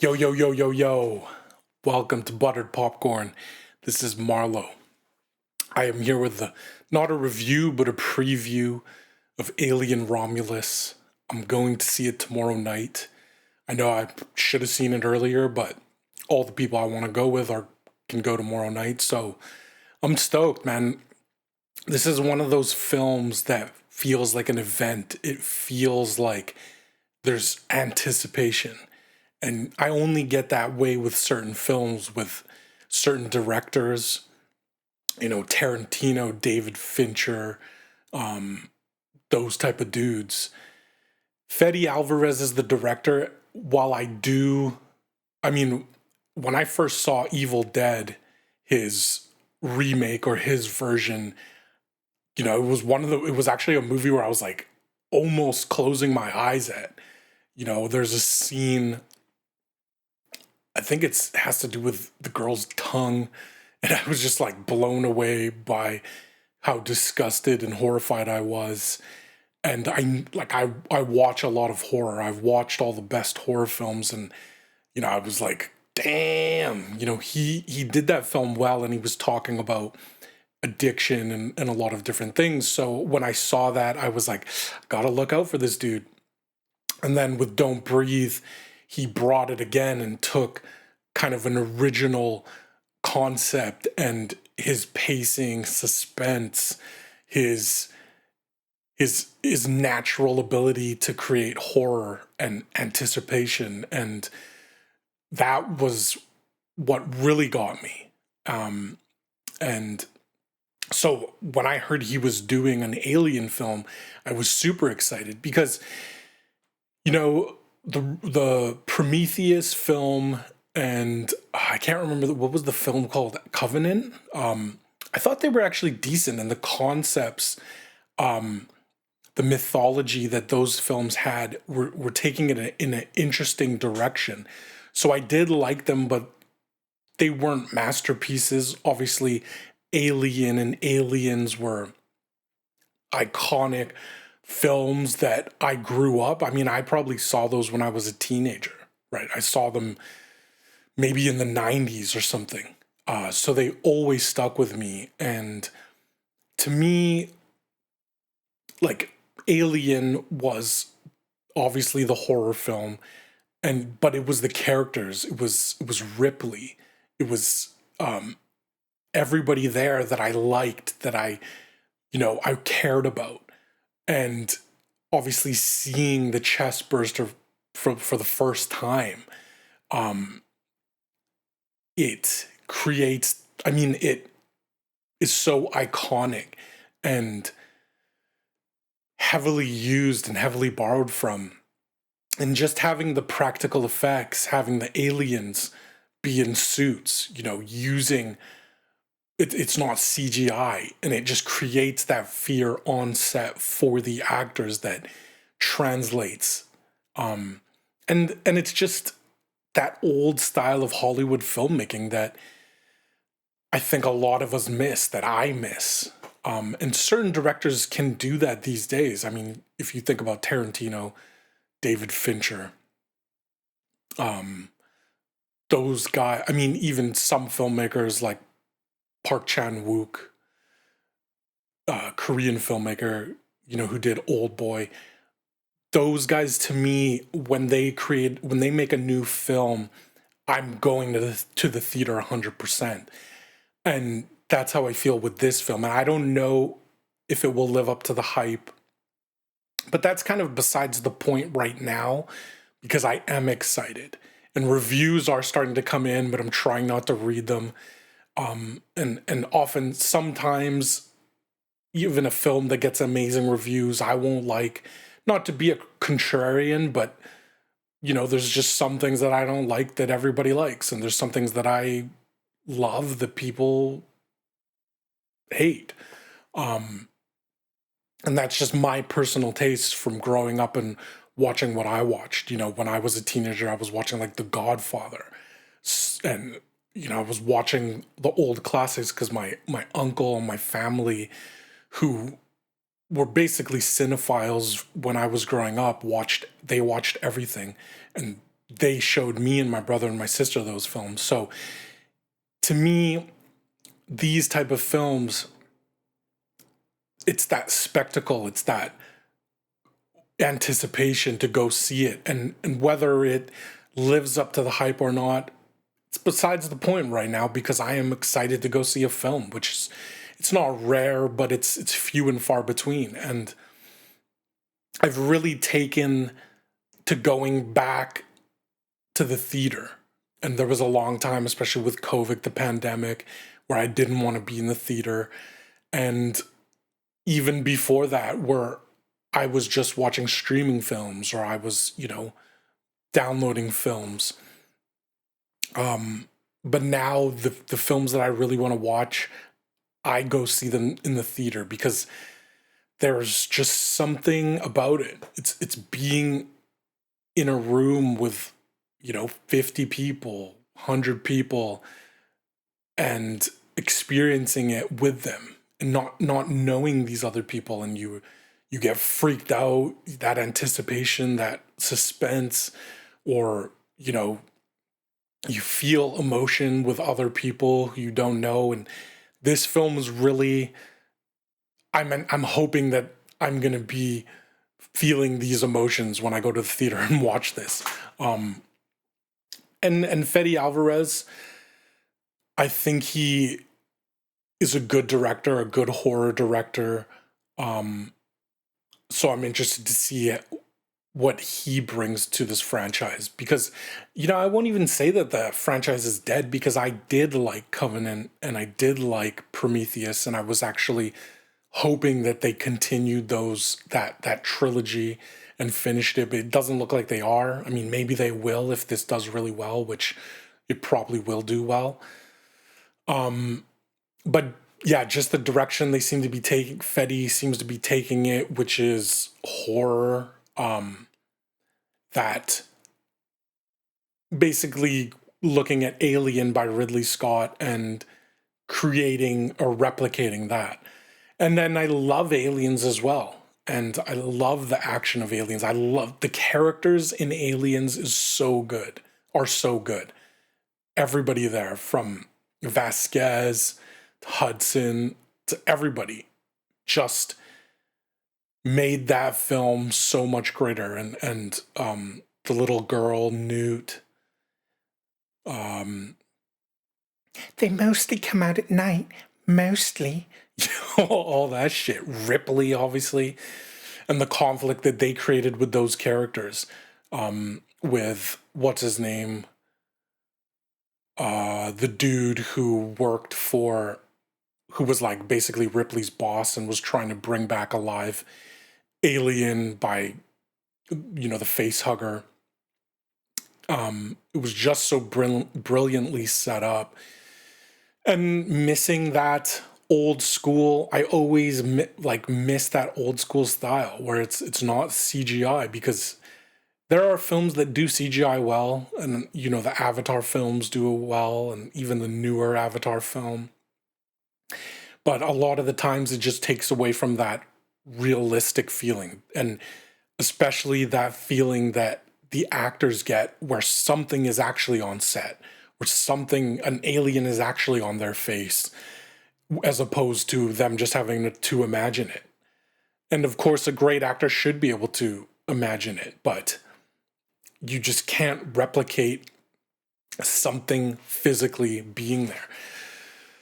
Yo, yo, yo, yo, yo. Welcome to Buttered Popcorn. This is Marlo. I am here with not a review, but a preview of Alien Romulus. I'm going to see it tomorrow night. I know I should have seen it earlier, but all the people I want to go with can go tomorrow night. So I'm stoked, man. This is one of those films that feels like an event. It feels like there's anticipation. And I only get that way with certain films, with certain directors, Tarantino, David Fincher, those type of dudes. Fede Alvarez is the director. While when I first saw Evil Dead, his remake or his version, it was actually a movie where I was like almost closing my eyes at. There's a scene, I think it has to do with the girl's tongue, and I was just like blown away by how disgusted and horrified I was. And I watch a lot of horror. I've watched all the best horror films, and I was like, damn, he did that film well, and he was talking about addiction and a lot of different things. So when I saw that, I was like, gotta look out for this dude. And then with Don't Breathe, he brought it again and took kind of an original concept, and his pacing, suspense, his natural ability to create horror and anticipation, and that was what really got me. And so when I heard he was doing an Alien film, I was super excited because the Prometheus film, and I can't remember what was the film called, Covenant. I thought they were actually decent, and the concepts, the mythology that those films had were taking it in an interesting direction. So I did like them, but they weren't masterpieces. Obviously, Alien and Aliens were iconic films that I grew up. I mean, I probably saw those when I was a teenager, right? I saw them maybe in the 90s or something. So they always stuck with me. And to me, like, Alien was obviously the horror film, but it was the characters. It was Ripley. It was everybody there that I liked, that I cared about. And obviously seeing the chest burster for the first time, it creates, it is so iconic and heavily used and heavily borrowed from. And just having the practical effects, having the aliens be in suits, using it's not CGI, and it just creates that fear on set for the actors that translates. And it's just that old style of Hollywood filmmaking that I think a lot of us miss, that I miss. And certain directors can do that these days. I mean, if you think about Tarantino, David Fincher, those guys, even some filmmakers like Park Chan-wook, Korean filmmaker, who did Old Boy. Those guys, to me, when they make a new film, I'm going to the theater 100%. And that's how I feel with this film. And I don't know if it will live up to the hype, but that's kind of besides the point right now, because I am excited. And reviews are starting to come in, but I'm trying not to read them. And often, sometimes, even a film that gets amazing reviews, I won't like. Not to be a contrarian, but there's just some things that I don't like that everybody likes, and there's some things that I love that people hate. And that's just my personal taste from growing up and watching what I watched. When I was a teenager, I was watching like The Godfather, and I was watching the old classics because my uncle and my family, who were basically cinephiles when I was growing up, watched everything. And they showed me and my brother and my sister those films. So to me, these type of films, it's that spectacle, it's that anticipation to go see it, and whether it lives up to the hype or not, it's besides the point right now, because I am excited to go see a film, which is, it's not rare, but it's few and far between. And I've really taken to going back to the theater. And there was a long time, especially with COVID, the pandemic, where I didn't want to be in the theater. And even before that, where I was just watching streaming films, or I was, downloading films. But now the films that I really want to watch, I go see them in the theater, because there's just something about it. It's being in a room with, 50 people, 100 people, and experiencing it with them, and not knowing these other people, and you get freaked out, that anticipation, that suspense, or you feel emotion with other people who you don't know. And this film is really, I'm hoping that I'm gonna be feeling these emotions when I go to the theater and watch this. And Fede Alvarez, I think he is a good director, a good horror director. So I'm interested to see what he brings to this franchise, because, I won't even say that the franchise is dead, because I did like Covenant and I did like Prometheus, and I was actually hoping that they continued that trilogy and finished it, but it doesn't look like they are. I mean, maybe they will if this does really well, which it probably will do well. But yeah, just the direction they seem to be taking, Fede seems to be taking it, which is horror, that basically looking at Alien by Ridley Scott and creating or replicating that. And then I love Aliens as well. And I love the action of Aliens. I love the characters in Aliens are so good. Everybody there, from Vasquez, to Hudson, to everybody, just made that film so much greater. And the little girl, Newt, they mostly come out at night, mostly. All that shit. Ripley, obviously, and the conflict that they created with those characters, with what's his name, the dude who was like basically Ripley's boss and was trying to bring back alive Alien by, the face hugger. It was just so brilliantly set up, and missing that old school. I always miss that old school style where it's not CGI, because there are films that do CGI well, and the Avatar films do it well, and even the newer Avatar film. But a lot of the times it just takes away from that realistic feeling, and especially that feeling that the actors get, where something is actually on set, where an alien is actually on their face, as opposed to them just having to imagine it. And of course, a great actor should be able to imagine it, but you just can't replicate something physically being there.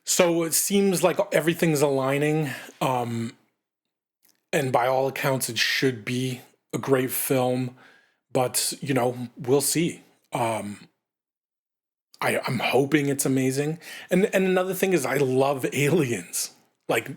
So it seems like everything's aligning, and by all accounts, it should be a great film, but, we'll see. I'm hoping it's amazing. And another thing is, I love aliens. Like,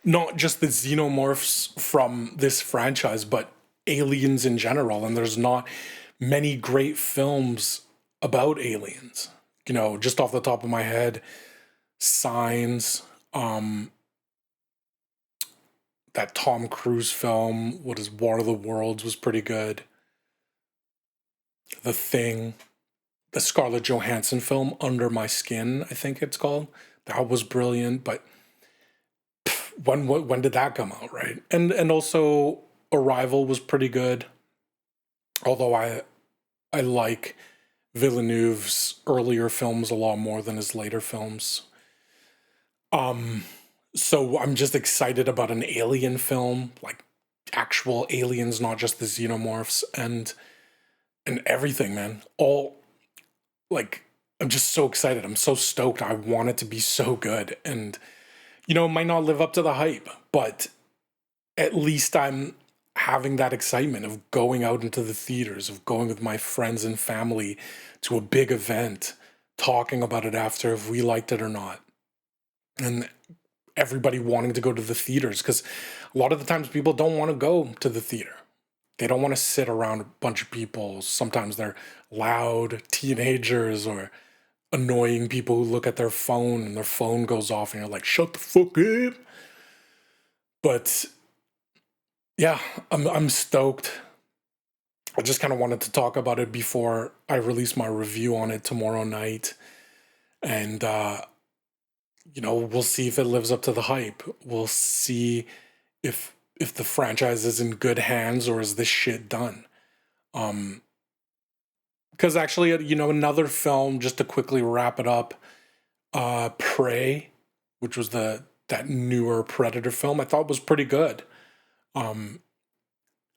not just the xenomorphs from this franchise, but aliens in general. And there's not many great films about aliens. Just off the top of my head, Signs, that Tom Cruise film, what is War of the Worlds, was pretty good. The Thing, the Scarlett Johansson film, Under My Skin, I think it's called. That was brilliant, but when did that come out, right? And also Arrival was pretty good. Although I I like Villeneuve's earlier films a lot more than his later films. So I'm just excited about an alien film, like actual aliens, not just the xenomorphs, and everything, man. All like I'm just so excited. I'm so stoked. I want it to be so good. And it might not live up to the hype, but at least I'm having that excitement of going out into the theaters, of going with my friends and family to a big event, talking about it after if we liked it or not. And everybody wanting to go to the theaters, because a lot of the times people don't want to go to the theater. They don't want to sit around a bunch of people. Sometimes they're loud teenagers or annoying people who look at their phone and their phone goes off and you're like, shut the fuck up. But yeah, I'm stoked. I just kind of wanted to talk about it before I release my review on it tomorrow night. And we'll see if it lives up to the hype. We'll see if the franchise is in good hands or is this shit done. Because actually, another film, just to quickly wrap it up, Prey, which was that newer Predator film, I thought was pretty good. I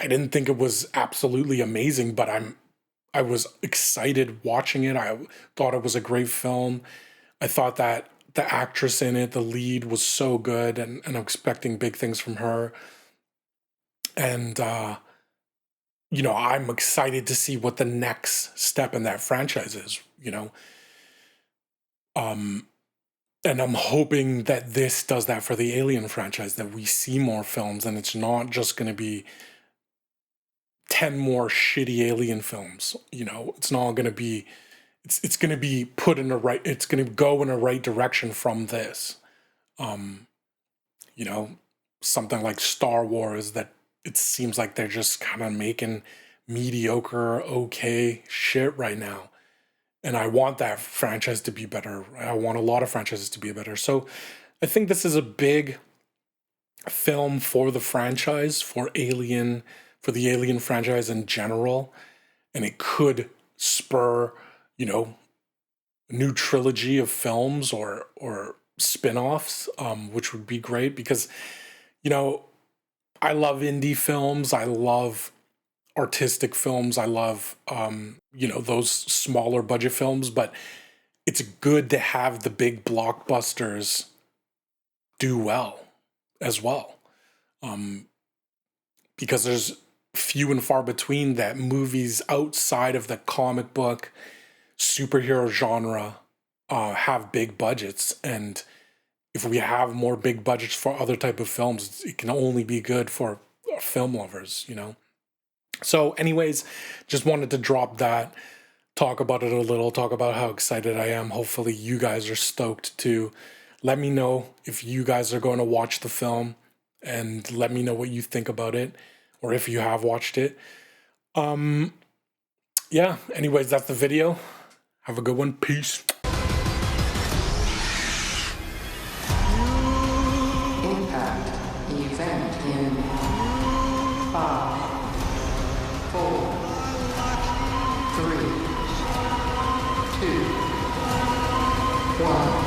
didn't think it was absolutely amazing, but I was excited watching it. I thought it was a great film. I thought that the actress in it, the lead, was so good, and I'm expecting big things from her. And I'm excited to see what the next step in that franchise is. And I'm hoping that this does that for the Alien franchise, that we see more films, and it's not just going to be 10 more shitty Alien films. It's not going to be, it's going to be put in it's going to go in a right direction from this. Something like Star Wars, that it seems like they're just kind of making mediocre, okay shit right now. And I want that franchise to be better. I want a lot of franchises to be better. So I think this is a big film for the franchise, for the Alien franchise in general. And it could spur, a new trilogy of films or spin-offs, which would be great because, I love indie films. I love artistic films. I love, those smaller budget films, but it's good to have the big blockbusters do well as well. Because there's few and far between that movies outside of the comic book superhero genre have big budgets. And if we have more big budgets for other type of films, it can only be good for film lovers, So anyways, just wanted to drop that, talk about it a little, talk about how excited I am. Hopefully you guys are stoked too. Let me know if you guys are going to watch the film and let me know what you think about it or if you have watched it. Yeah, anyways, that's the video. Have a good one. Peace. Impact event in 5, 4, 3, 2, 1.